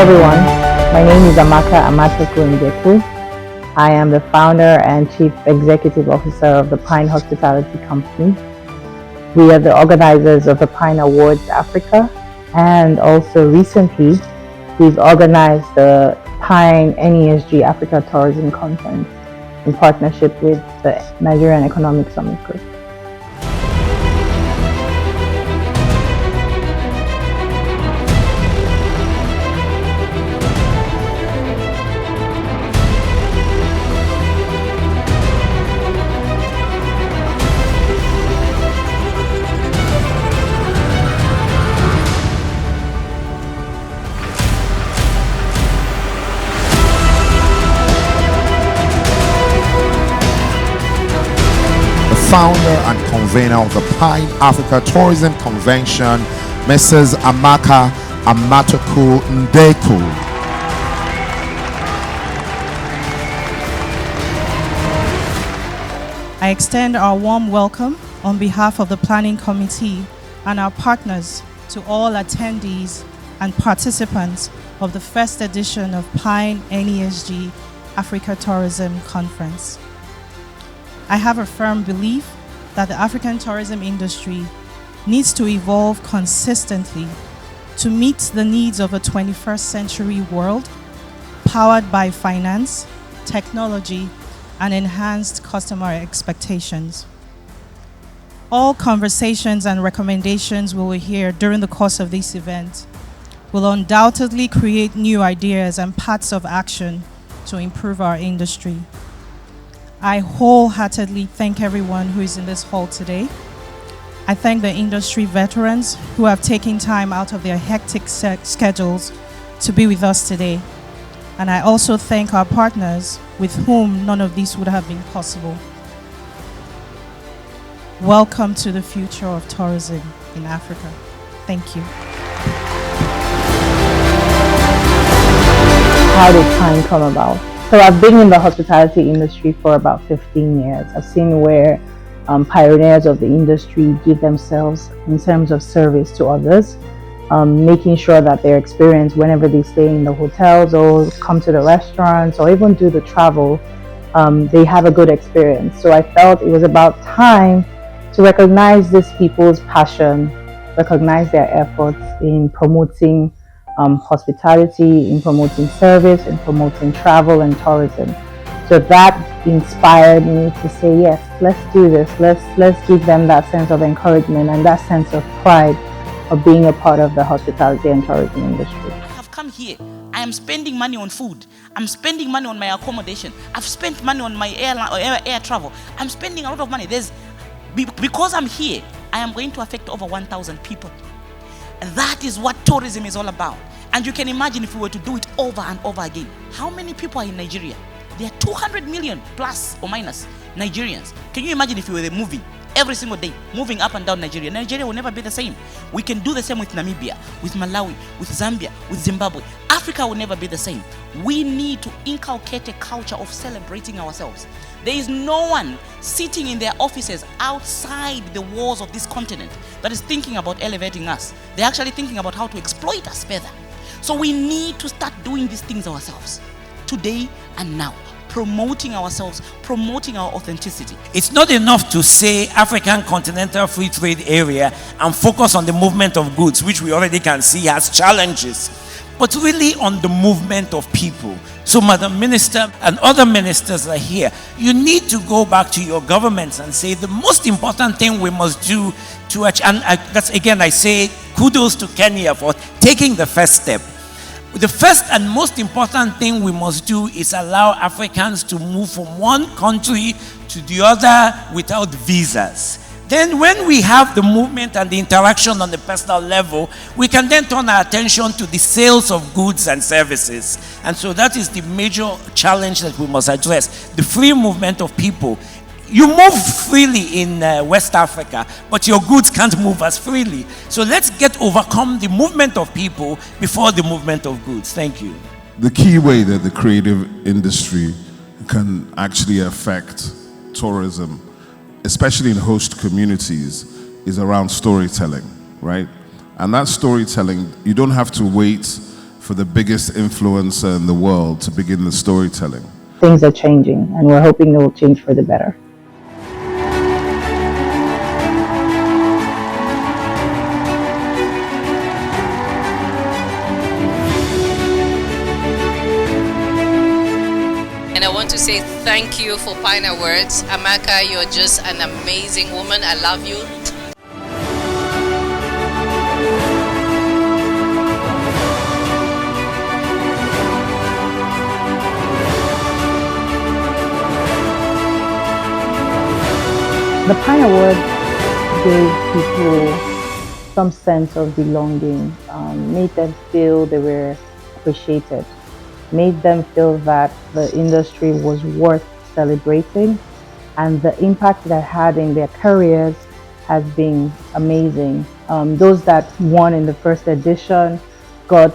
everyone, my name is Amaka Amatoku. I am the founder and chief executive officer of the PYNE Hospitality Company. We are the organizers of the PYNE Awards Africa, and also recently we've organized the PYNE NESG Africa Tourism Conference in partnership with the Nigerian Economic Summit Group. Founder and convener of the PYNE Africa Tourism Convention, Mrs. Amaka Amatoku Ndeku. I extend our warm welcome on behalf of the planning committee and our partners to all attendees and participants of the first edition of PYNE NESG Africa Tourism Conference. I have a firm belief that the African tourism industry needs to evolve consistently to meet the needs of a 21st century world powered by finance, technology, and enhanced customer expectations. All conversations and recommendations we will hear during the course of this event will undoubtedly create new ideas and paths of action to improve our industry. I wholeheartedly thank everyone who is in this hall today. I thank the industry veterans who have taken time out of their hectic schedules to be with us today. And I also thank our partners with whom none of this would have been possible. Welcome to the future of tourism in Africa. Thank you. How did PYNE come about? So I've been in the hospitality industry for about 15 years. I've seen where pioneers of the industry give themselves in terms of service to others, making sure that their experience whenever they stay in the hotels or come to the restaurants or even do the travel, they have a good experience. So I felt it was about time to recognize these people's passion, recognize their efforts in promoting hospitality, in promoting service, in promoting travel and tourism. So that inspired me to say, yes, let's do this. Let's give them that sense of encouragement and that sense of pride of being a part of the hospitality and tourism industry. I have come here. I am spending money on food. I'm spending money on my accommodation. I've spent money on my air travel. I'm spending a lot of money. Because I'm here, I am going to affect over 1,000 people. And that is what tourism is all about. And you can imagine if we were to do it over and over again. How many people are in Nigeria? There are 200 million plus or minus Nigerians. Can you imagine if we were moving every single day, moving up and down Nigeria? Nigeria will never be the same. We can do the same with Namibia, with Malawi, with Zambia, with Zimbabwe. Africa will never be the same. We need to inculcate a culture of celebrating ourselves. There is no one sitting in their offices outside the walls of this continent that is thinking about elevating us. They're actually thinking about how to exploit us further. So we need to start doing these things ourselves, today and now, promoting ourselves, promoting our authenticity. It's not enough to say African Continental Free Trade Area and focus on the movement of goods, which we already can see has challenges, but really on the movement of people. So Madam Minister and other ministers are here. You need to go back to your governments and say the most important thing we must do to achieve, and that's again I say kudos to Kenya for taking the first step. The first and most important thing we must do is allow Africans to move from one country to the other without visas. Then when we have the movement and the interaction on the personal level, we can then turn our attention to the sales of goods and services. And so that is the major challenge that we must address, the free movement of people. You move freely in West Africa, but your goods can't move as freely. So let's overcome the movement of people before the movement of goods. Thank you. The key way that the creative industry can actually affect tourism, especially in host communities, is around storytelling, right? And that storytelling, you don't have to wait for the biggest influencer in the world to begin the storytelling. Things are changing, and we're hoping they will change for the better. And I want to say thank you for PYNE Awards. Amaka, you're just an amazing woman. I love you. The PYNE Award gave people some sense of belonging, made them feel they were appreciated, made them feel that the industry was worth celebrating, and the impact that had in their careers has been amazing. Those that won in the first edition got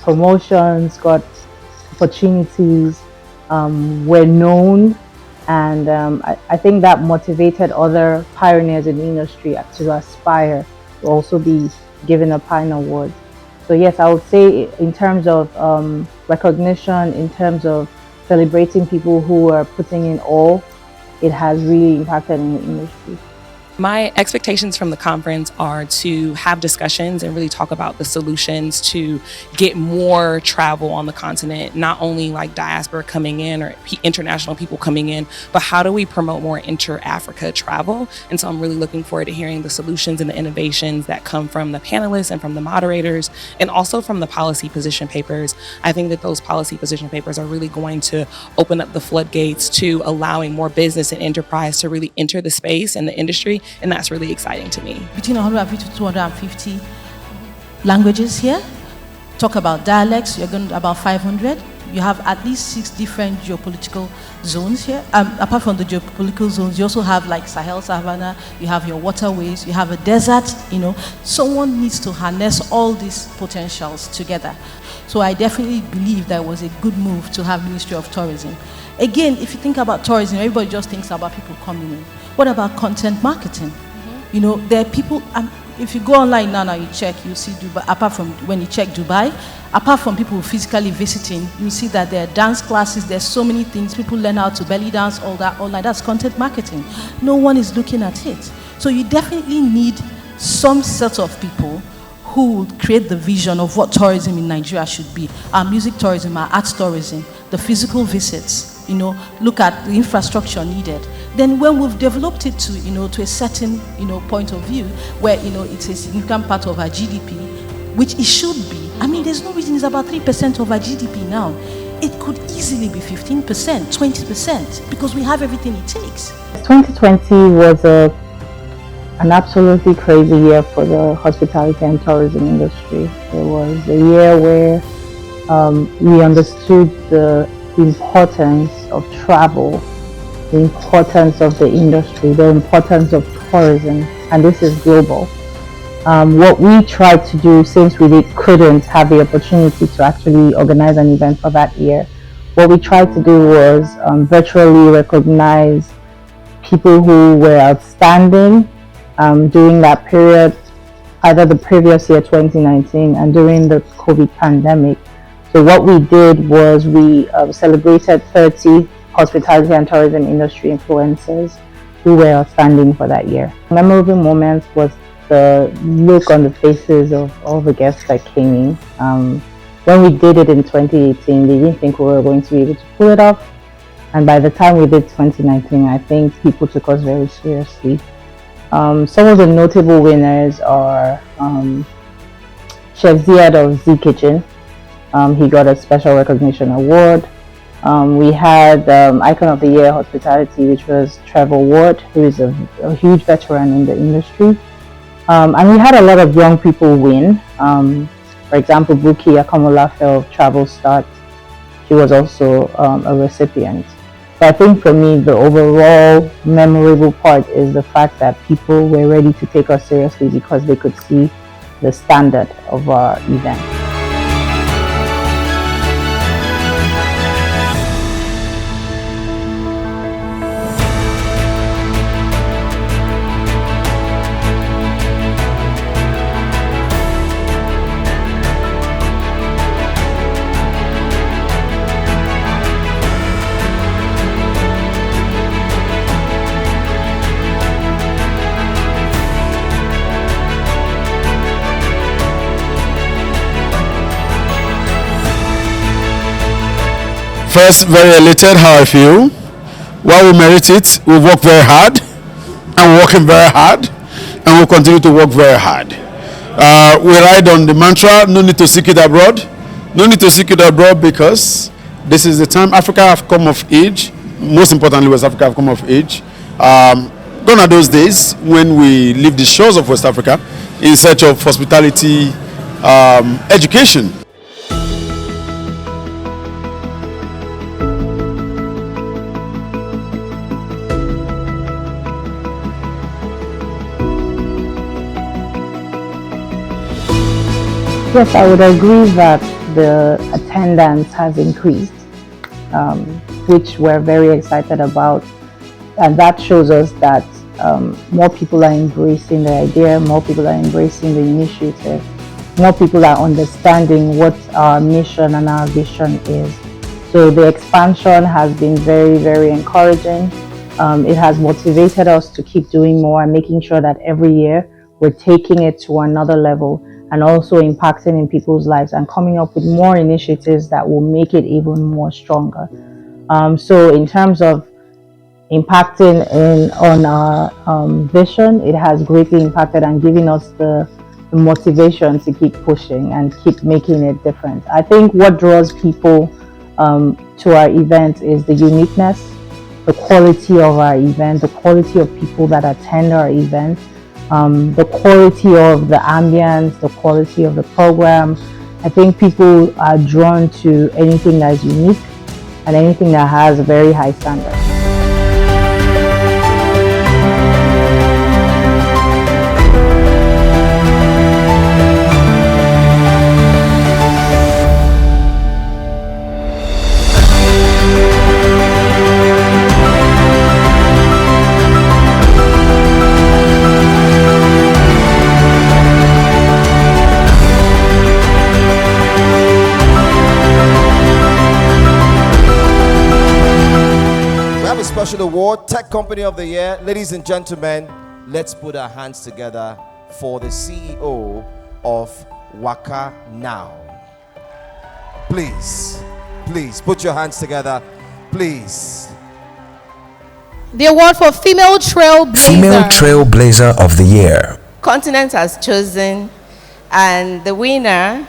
promotions, got opportunities, were known, and I think that motivated other pioneers in the industry to aspire to also be given a PYNE Award. So yes, I would say in terms of recognition, in terms of celebrating people who are putting in all, it has really impacted in the industry. My expectations from the conference are to have discussions and really talk about the solutions to get more travel on the continent, not only like diaspora coming in or international people coming in, but how do we promote more inter-Africa travel? And so I'm really looking forward to hearing the solutions and the innovations that come from the panelists and from the moderators, and also from the policy position papers. I think that those policy position papers are really going to open up the floodgates to allowing more business and enterprise to really enter the space and the industry. And that's really exciting to me. Between 150 to 250 languages here. Talk about dialects, you're going to about 500. You have at least 6 different geopolitical zones here. Apart from the geopolitical zones, you also have like Sahel, Savannah, you have your waterways, you have a desert, you know. Someone needs to harness all these potentials together. So I definitely believe that was a good move to have Ministry of Tourism. Again, if you think about tourism, everybody just thinks about people coming in. What about content marketing? You know, there are people, if you go online now, you check, you see Dubai, apart from when you check Dubai, apart from people physically visiting, you see that there are dance classes, there's so many things, people learn how to belly dance, all that online, that's content marketing. No one is looking at it. So you definitely need some set of people who will create the vision of what tourism in Nigeria should be. Our music tourism, our arts tourism, the physical visits, you know, look at the infrastructure needed. Then when we've developed it to, you know, to a certain, you know, point of view where, you know, it's a significant part of our GDP, which it should be. I mean, there's no reason it's about 3% of our GDP now. It could easily be 15%, 20%, because we have everything it takes. 2020 was an absolutely crazy year for the hospitality and tourism industry. It was a year where we understood the importance of travel, the importance of the industry, the importance of tourism, and this is global. What we tried to do, since we couldn't have the opportunity to actually organize an event for that year, what we tried to do was virtually recognize people who were outstanding during that period, either the previous year, 2019, and during the COVID pandemic. So what we did was we celebrated 30 hospitality and tourism industry influencers who were outstanding for that year. Memorable moments was the look on the faces of all the guests that came in. When we did it in 2018, they didn't think we were going to be able to pull it off. And by the time we did 2019, I think people took us very seriously. Some of the notable winners are Chef Ziad of Z Kitchen. He got a special recognition award. We had Icon of the Year Hospitality, which was Trevor Ward, who is a huge veteran in the industry. And we had a lot of young people win. For example, Buki Akamolafe of Travel Start, she was also a recipient. So I think for me, the overall memorable part is the fact that people were ready to take us seriously because they could see the standard of our event. First, very elated how I feel. While we merit it, we've worked very hard, and we're working very hard, and we'll continue to work very hard. We ride on the mantra, no need to seek it abroad. No need to seek it abroad because this is the time Africa have come of age. Most importantly, West Africa have come of age. Gone are those days when we leave the shores of West Africa in search of hospitality, education. Yes, I would agree that the attendance has increased, which we're very excited about. And that shows us that more people are embracing the idea, more people are embracing the initiative, more people are understanding what our mission and our vision is. So the expansion has been very, very encouraging. It has motivated us to keep doing more and making sure that every year we're taking it to another level and also impacting in people's lives and coming up with more initiatives that will make it even more stronger. So in terms of impacting on our vision, it has greatly impacted and giving us the motivation to keep pushing and keep making it different. I think what draws people to our event is the uniqueness, the quality of our event, the quality of people that attend our event, the quality of the ambience, the quality of the program. I think people are drawn to anything that is unique and anything that has a very high standard. Special award, Tech Company of the Year. Ladies and gentlemen, let's put our hands together for the CEO of Waka Now. Please put your hands together, please. The award for Female Trailblazer. Female Trailblazer of the Year. Continent has chosen, and the winner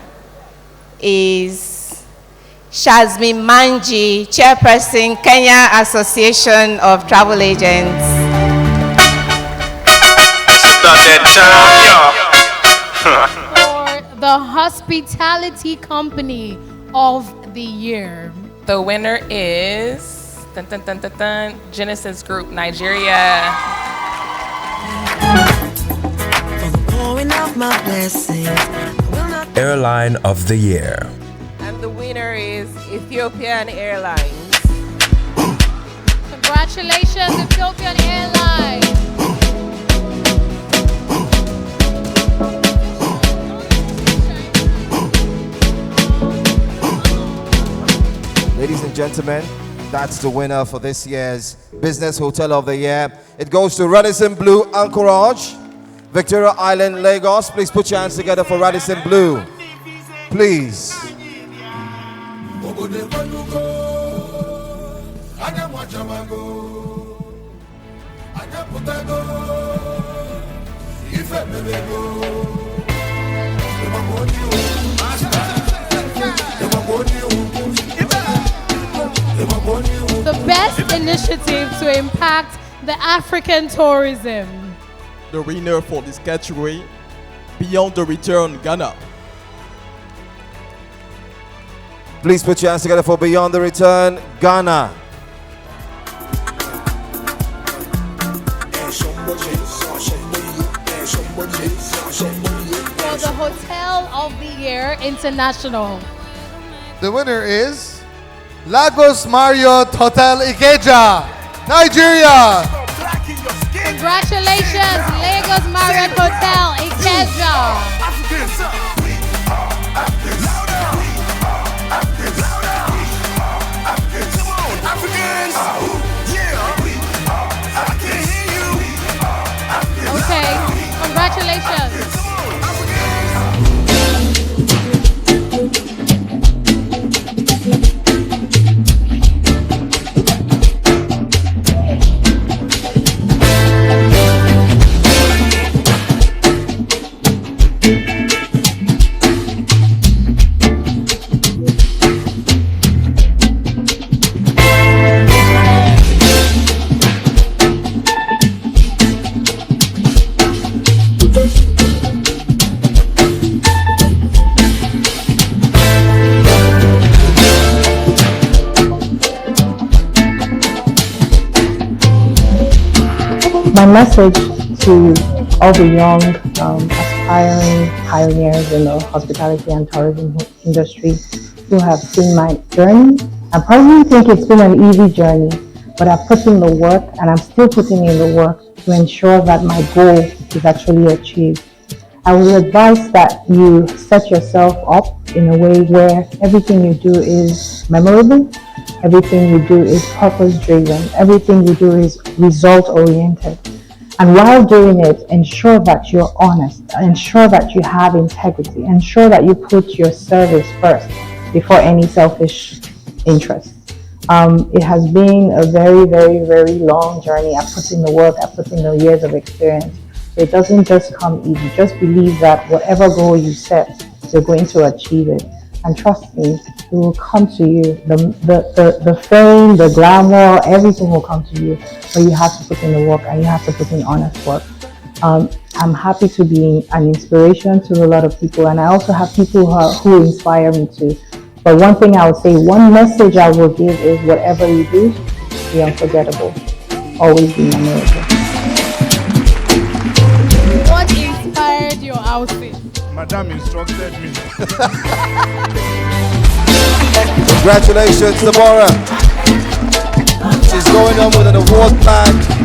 is Shazmi Manji, Chairperson, Kenya Association of Travel Agents. For the Hospitality Company of the Year. The winner is Genesis Group, Nigeria. Airline of the Year. And the winner is Ethiopian Airlines. Congratulations, Ethiopian Airlines. Ladies and gentlemen, that's the winner for this year's Business Hotel of the Year. It goes to Radisson Blu Anchorage, Victoria Island, Lagos. Please put your hands together for Radisson Blu. Please. The best initiative to impact the African tourism. The winner for this category, Beyond the Return Ghana. Please put your hands together for Beyond the Return Ghana. For the Hotel of the Year International. The winner is Lagos Marriott Hotel Ikeja, Nigeria. Congratulations, Lagos Marriott Hotel Ikeja. Okay, congratulations. message to all the young, aspiring pioneers in the hospitality and tourism industry who have seen my journey, I probably think it's been an easy journey, but I've put in the work and I'm still putting in the work to ensure that my goal is actually achieved. I would advise that you set yourself up in a way where everything you do is memorable, everything you do is purpose-driven, everything you do is result-oriented. And while doing it, ensure that you're honest, ensure that you have integrity, ensure that you put your service first before any selfish interest. It has been a very, very, very long journey. I've put in the work, I've put in the years of experience. It doesn't just come easy. Just believe that whatever goal you set, you're going to achieve it. And trust me, it will come to you. The fame, the glamour, everything will come to you. But you have to put in the work and you have to put in honest work. I'm happy to be an inspiration to a lot of people, and I also have people who inspire me too. But one thing I would say, one message I will give is whatever you do, be unforgettable. Always be memorable. What inspired your outfit? Madam instructed me. Congratulations, Deborah. She's going on with an award bag.